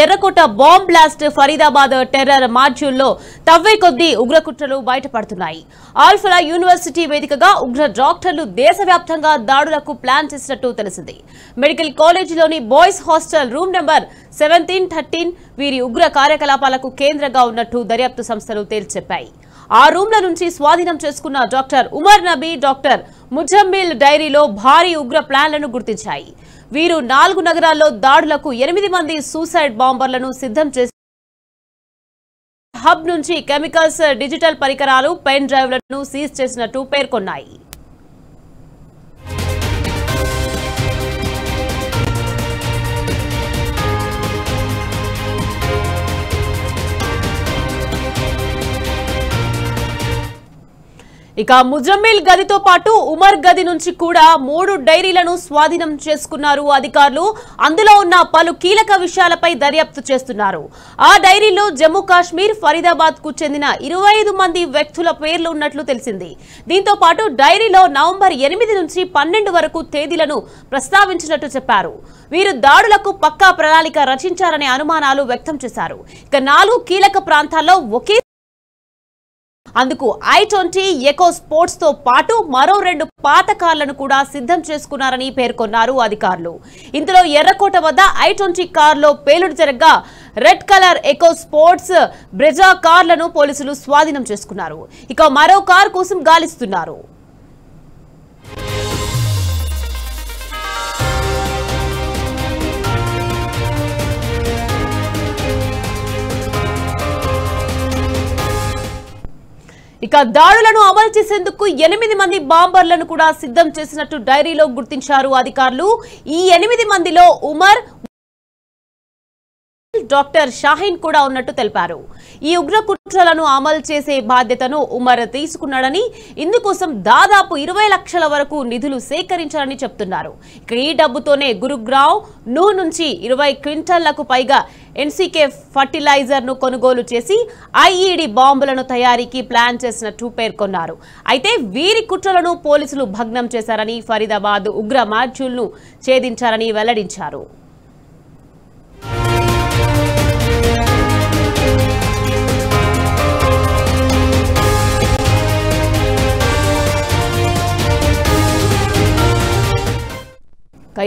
ఎర్రకోట bomb blast Faridabad terror మాడ్యూల్లో తవ్వే కొద్దీ ఉగ్రకుట్రలు బయటపడుతున్నాయి. ఆల్ఫలా యూనివర్సిటీ వేదికగా ఉగ్ర డాక్టర్లు దేశవ్యాప్తంగా దాడులకు ప్లాన్ చేసినట్టు తెలిసింది. మెడికల్ కాలేజీలోని బాయ్స్ హాస్టల్ రూమ్ నెంబర్ 1713 వీరి ఉగ్ర కార్యకలాపాలకు కేంద్రంగా ఉన్నట్టు దర్యాప్తు సంస్థలు తేల్చెప్పాయి. ఆ రూమ్ల నుంచి స్వాధీనం చేసుకున్న డాక్టర్ ఉమర్ నబీ, డాక్టర్ ముజమ్మిల్ డైరీలో భారీ ఉగ్ర ప్లాన్లను గుర్తించాయి. వీరు 4 నగరాల్లో దాడులకు 8 మంది సూసైడ్ బాంబర్లను సిద్ధం చేసి హబ్ నుంచి కెమికల్స్, డిజిటల్ పరికరాలు, పెన్ డ్రైవ్లను సీజ్ చేసినట్టు పేర్కొన్నాయి. ఇక ముజమ్మిల్ గదితో పాటు ఉమర్ గది నుంచి కూడా 3 డైరీలను స్వాధీనం చేసుకున్నారు అధికారులు. అందులో ఉన్న పలు కీలక విషయాలపై దర్యాప్తు చేస్తున్నారు. ఆ డైరీలో జమ్మూ కాశ్మీర్, ఫరీదాబాద్ కు చెందిన 25 మంది వ్యక్తుల పేర్లు ఉన్నట్లు తెలిసింది. దీంతో పాటు డైరీలో నవంబర్ 8 నుంచి 12 వరకు తేదీలను ప్రస్తావించినట్టు చెప్పారు. వీరు దాడులకు పక్కా ప్రణాళిక రచించారనే అనుమానాలు వ్యక్తం చేశారు. ఇక 4 కీలక ప్రాంతాల్లో ఒకే అందుకు I-20 ఎకో స్పోర్ట్స్ తో పాటు మరో 2 పాత కార్లను కూడా సిద్ధం చేసుకున్నారని పేర్కొన్నారు అధికారులు. ఇందులో ఎర్రకోట వద్ద I-20 కార్లో పేలుడు జరగగా red colour Eco Sports Brezza కార్లను పోలీసులు స్వాధీనం చేసుకున్నారు. ఇక మరో కార్ కోసం గాలిస్తున్నారు. ఇక దాడులను అమలు చేసేందుకు 8 మంది బాంబర్లను కూడా సిద్ధం చేసినట్టు డైరీలో గుర్తించారు అధికారులు. ఈ 8 మందిలో ఉమర్, డాక్టర్ షాహీన్ కూడా ఉన్నట్టు తెలిపారు. ఈ ఉగ్ర కుట్రలను అమలు చేసే బాధ్యతను ఉమర్ తీసుకున్నాడని, ఇందుకోసం దాదాపు 20 లక్షల వరకు నిధులు సేకరించారని చెప్తున్నారు. ఇక ఈ డబ్బుతోనే గురుగ్రావ్ నూ నుంచి 20 క్వింటాళ్లకు పైగా NCK ఫర్టిలైజర్ ను కొనుగోలు చేసి IED బాంబులను తయారీకి ప్లాన్ చేసినట్టు పేర్కొన్నారు. అయితే వీరి కుట్రలను పోలీసులు భగ్నం చేశారని, ఫరీదాబాద్ ఉగ్ర మాడ్యూల్ను ఛేదించారని వెల్లడించారు.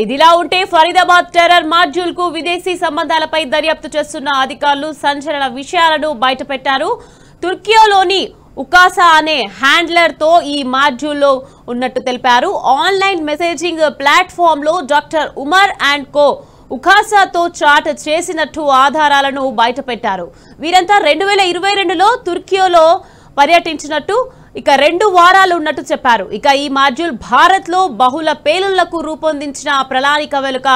ఇదిలా ఉంటే ఫరీదాబాద్ టెర్రర్ మాడ్యూల్ కు విదేశీ సంబంధాలపై దర్యాప్తు చేస్తున్న అధికారులు సంచలన విషయాలను బయటపెట్టారు. తుర్కియోలోని ఉకాసా అనే హ్యాండ్లర్ తో ఈ మాడ్యూల్లో ఉన్నట్టు తెలిపారు. ఆన్లైన్ మెసేజింగ్ ప్లాట్ఫామ్ లో డాక్టర్ ఉమర్ అండ్ కో ఉకాసాతో చాట్ చేసినట్టు ఆధారాలను బయటపెట్టారు. వీరంతా 2022లో తుర్కియోలో పర్యటించినట్టు, ఇక 2 వారాలు ఉన్నట్టు చెప్పారు. ఇక ఈ మాడ్యూల్ భారత్ లో బహుళ పేలుళ్లకు రూపొందించిన ప్రణాళిక వెనుక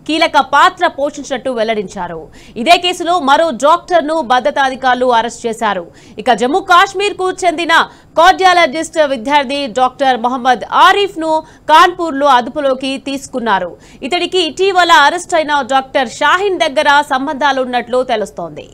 కీలక పాత్ర పోషించినట్టు వెల్లడించారు. ఇదే కేసులో మరో డాక్టర్ ను భద్రతాధికారులు అరెస్ట్ చేశారు. ఇక జమ్మూ కాశ్మీర్ కు చెందిన కార్డియాలజిస్ట్ విద్యార్థి డాక్టర్ మొహమ్మద్ ఆరిఫ్ ను కాన్పూర్ లో అదుపులోకి తీసుకున్నారు. ఇతడికి ఇటీవల అరెస్ట్ అయిన డాక్టర్ షాహీన్ దగ్గర సంబంధాలున్నట్లు తెలుస్తోంది.